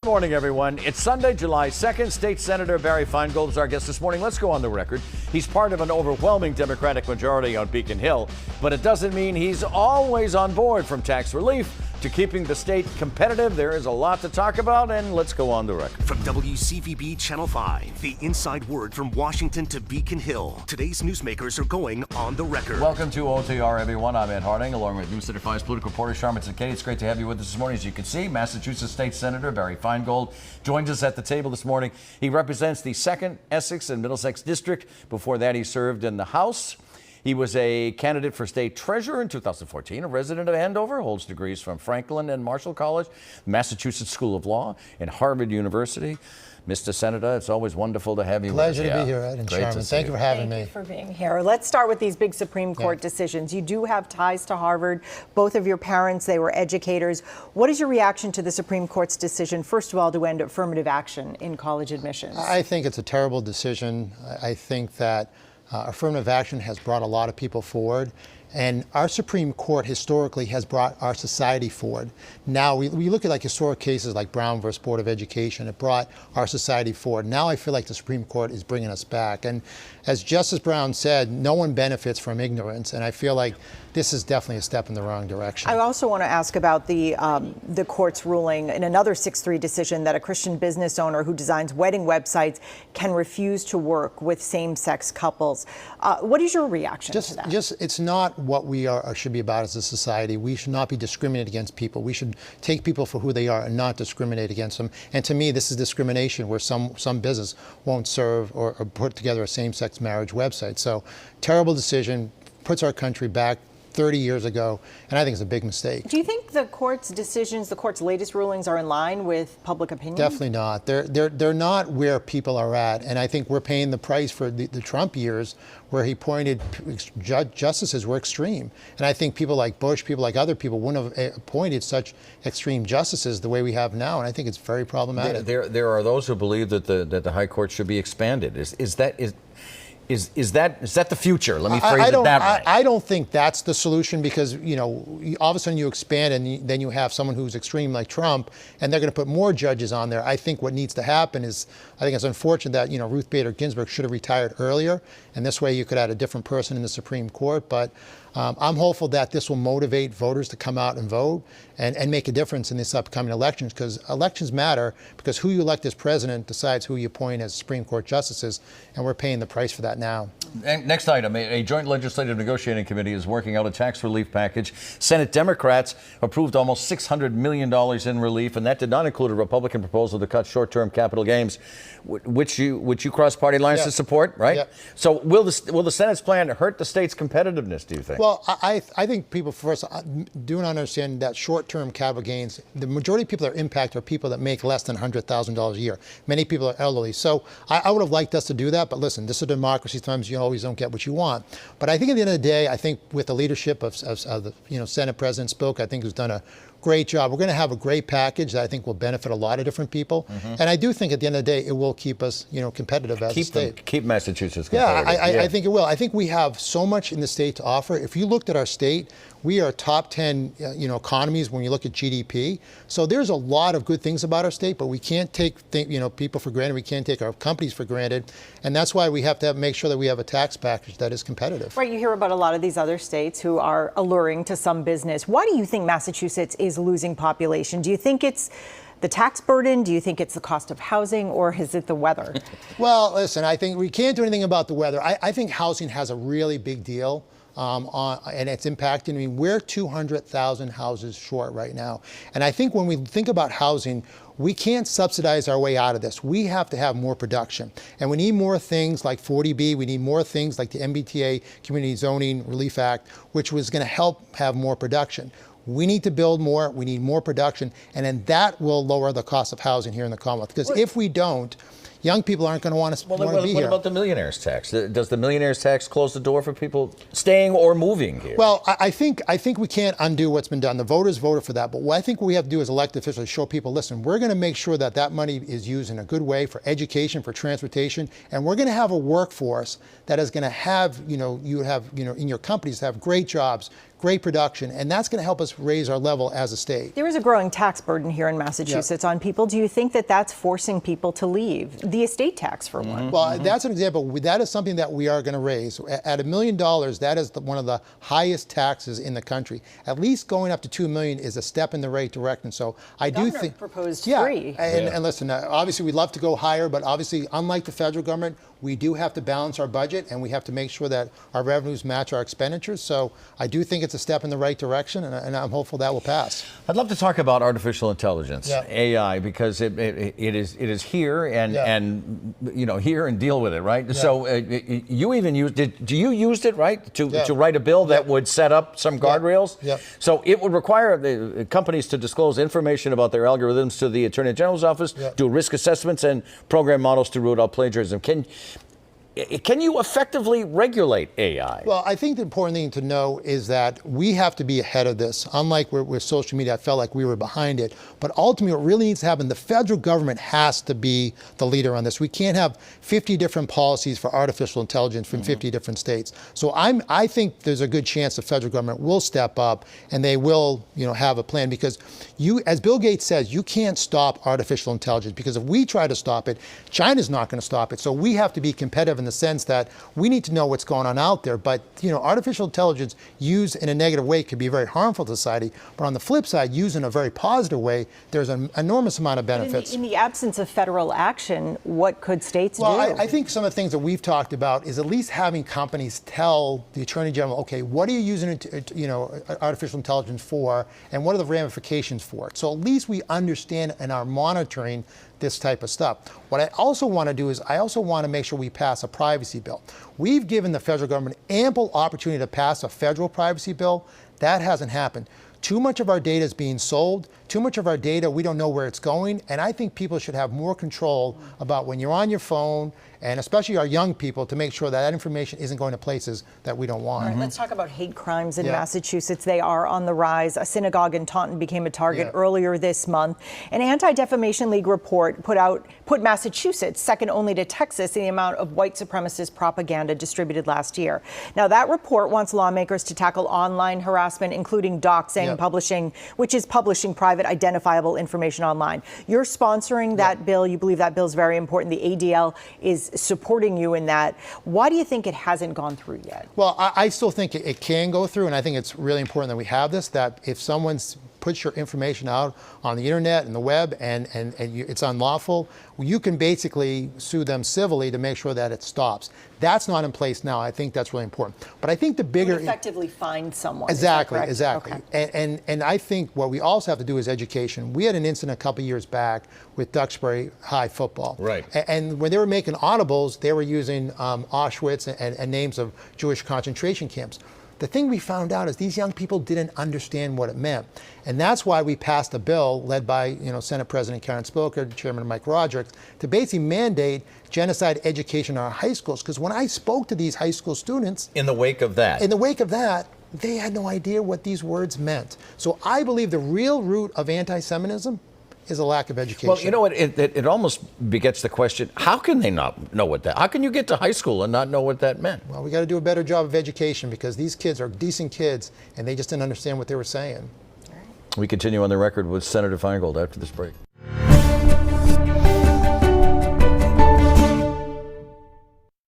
Good morning, everyone. It's Sunday, July 2nd. State Senator Barry Feingold is our guest this morning. Let's go on the record. He's part of an overwhelming Democratic majority on Beacon Hill, but it doesn't mean he's always on board. From tax relief to keeping the state competitive, there is a lot to talk about, and let's go on the record. From WCVB Channel 5, the inside word from Washington to Beacon Hill. Today's newsmakers are going on the record. Welcome to OTR, everyone. I'm Ed Harding, along with News Center 5's political reporter Sharman Kaye. It's great to have you with us this morning. As you can see, Massachusetts State Senator Barry Feingold joins us at the table this morning. He represents the 2nd Essex and Middlesex District. Before that, he served in the House. He was a candidate for state treasurer in 2014, a resident of Andover, holds degrees from Franklin and Marshall College, Massachusetts School of Law, and Harvard University. Mr. Senator, it's always wonderful to have you with us. Pleasure to be here, Ed and Sharman. Thank you for having me. Thank you for being here. Let's start with these big Supreme Court decisions. You do have ties to Harvard. Both of your parents, they were educators. What is your reaction to the Supreme Court's decision, first of all, to end affirmative action in college admissions? I think it's a terrible decision. I think that affirmative action has brought a lot of people forward. And our Supreme Court historically has brought our society forward. Now, we look at like historic cases like Brown versus Board of Education. It brought our society forward. Now I feel like the Supreme Court is bringing us back. And as Justice Brown said, no one benefits from ignorance. And I feel like this is definitely a step in the wrong direction. I also want to ask about the court's ruling in another 6-3 decision that a Christian business owner who designs wedding websites can refuse to work with same-sex couples. What is your reaction to that? It's not what we should be about as a society. We should not be discriminated against people. We should take people for who they are and not discriminate against them. And to me, this is discrimination where some business won't serve or put together a same-sex marriage website. So terrible decision, puts our country back 30 years ago, and I think it's a big mistake. Do you think the court's decisions, the court's latest rulings, are in line with public opinion? Definitely not. They're not where people are at, and I think we're paying the price for the Trump years where he pointed justices were extreme. And I think people like Bush, people like other people wouldn't have appointed such extreme justices the way we have now, and I think it's very problematic. There are those who believe that the High Court should be expanded. Is that the future? Let me phrase it that way. I don't think that's the solution because, you know, all of a sudden you expand and then you have someone who's extreme like Trump and they're going to put more judges on there. I think what needs to happen is, I think it's unfortunate that, you know, Ruth Bader Ginsburg should have retired earlier, and this way you could add a different person in the Supreme Court. But I'm hopeful that this will motivate voters to come out and vote and make a difference in this upcoming elections, because elections matter, because who you elect as president decides who you appoint as Supreme Court justices, and we're paying the price for that now. And next item, a joint legislative negotiating committee is working out a tax relief package. Senate Democrats approved almost $600 million in relief, and that did not include a Republican proposal to cut short-term capital gains, which you cross party lines to support, right? Yeah. So will the Senate's plan hurt the state's competitiveness, do you think? Well, I think people first do not understand that short-term capital gains, the majority of people that are impacted are people that make less than $100,000 a year. Many people are elderly. So I would have liked us to do that, but listen, this is a democracy. Sometimes you always don't get what you want. But I think at the end of the day, I think with the leadership of the Senate President Spilka, I think who's done a great job. We're going to have a great package that I think will benefit a lot of different people. And I do think at the end of the day, it will keep us, competitive as a state. Keep Massachusetts competitive. I think it will. I think we have so much in the state to offer. If you looked at our state, we are top 10, economies when you look at GDP. So there's a lot of good things about our state, but we can't take, people for granted. We can't take our companies for granted. And that's why we have to make sure that we have a tax package that is competitive. Right, you hear about a lot of these other states who are alluring to some business. Why do you think Massachusetts is losing population? Do you think it's the tax burden? Do you think it's the cost of housing, or is it the weather? Well, listen, I think we can't do anything about the weather. I think housing has a really big deal. And it's impacting. I mean, we're 200,000 houses short right now. And I think when we think about housing, we can't subsidize our way out of this. We have to have more production. And we need more things like 40B. We need more things like the MBTA, Community Zoning Relief Act, which was going to help have more production. We need to build more. We need more production. And then that will lower the cost of housing here in the Commonwealth. Because if we don't, young people aren't going to want to be here. What about the millionaire's tax? Does the millionaire's tax close the door for people staying or moving here? Well, I think we can't undo what's been done. The voters voted for that. But what I think we have to do as elected officials is show people, listen, we're going to make sure that that money is used in a good way for education, for transportation, and we're going to have a workforce that is going to have, in your companies have great jobs, great production, and that's going to help us raise our level as a state. There is a growing tax burden here in Massachusetts on people. Do you think that that's forcing people to leave? The estate tax, for one. Well, that's an example. That is something that we are going to raise. At $1 million, that is one of the highest taxes in the country. At least going up to $2 million is a step in the right direction. So I do think proposed yeah, free. And listen, obviously we'd love to go higher, but obviously, unlike the federal government, we do have to balance our budget, and we have to make sure that our revenues match our expenditures. So I do think it's a step in the right direction, and I'm hopeful that will pass. I'd love to talk about artificial intelligence, Yeah. AI, because it is here and you know, here and deal with it, right? Yeah. So you even used it. You used it, right, to Yeah. write a bill that would set up some guardrails. Yeah. So it would require the companies to disclose information about their algorithms to the Attorney General's office, Yeah. do risk assessments, and program models to root out plagiarism. Can you effectively regulate AI? Well, I think the important thing to know is that we have to be ahead of this. Unlike with social media, I felt like we were behind it. But ultimately, what really needs to happen, the federal government has to be the leader on this. We can't have 50 different policies for artificial intelligence from 50 different states. So I think there's a good chance the federal government will step up and they will, have a plan, because as Bill Gates says, you can't stop artificial intelligence, because if we try to stop it, China's not going to stop it. So we have to be competitive in the sense that we need to know what's going on out there. But artificial intelligence used in a negative way could be very harmful to society. But on the flip side, used in a very positive way, there's an enormous amount of benefits. In the absence of federal action, what could states do? Well, I think some of the things that we've talked about is at least having companies tell the Attorney General, okay, what are you using artificial intelligence for, and what are the ramifications for it? So at least we understand and are monitoring this type of stuff. What I also want to do is I also want to make sure we pass a privacy bill. We've given the federal government ample opportunity to pass a federal privacy bill. That hasn't happened. Too much of our data is being sold. Too much of our data, we don't know where it's going. And I think people should have more control about when you're on your phone, and especially our young people, to make sure that information isn't going to places that we don't want. All right, let's talk about hate crimes in Massachusetts. They are on the rise. A synagogue in Taunton became a target earlier this month. An Anti-Defamation League report put Massachusetts second only to Texas in the amount of white supremacist propaganda distributed last year. Now, that report wants lawmakers to tackle online harassment, including doxing, publishing private identifiable information online. You're sponsoring that bill. You believe that bill is very important. The ADL is supporting you in that. Why do you think it hasn't gone through yet? Well, I still think it can go through, and I think it's really important that we have this, that if someone puts your information out on the internet and the web and it's unlawful, you can basically sue them civilly to make sure that it stops. That's not in place now. I think that's really important. But I think the bigger... You effectively find someone. Exactly. Okay. And I think what we also have to do is education. We had an incident a couple years back with Duxbury High football. Right. And when they were making audibles, they were using Auschwitz and names of Jewish concentration camps. The thing we found out is these young people didn't understand what it meant. And that's why we passed a bill led by Senate President Karen Spilker, Chairman Mike Roderick, to basically mandate genocide education in our high schools. Because when I spoke to these high school students... In the wake of that, they had no idea what these words meant. So I believe the real root of anti-Semitism is a lack of education. Well, you know what? It almost begets the question, how can they not know what that... How can you get to high school and not know what that meant? Well, we got to do a better job of education, because these kids are decent kids and they just didn't understand what they were saying. We continue on the record with Senator Feingold after this break.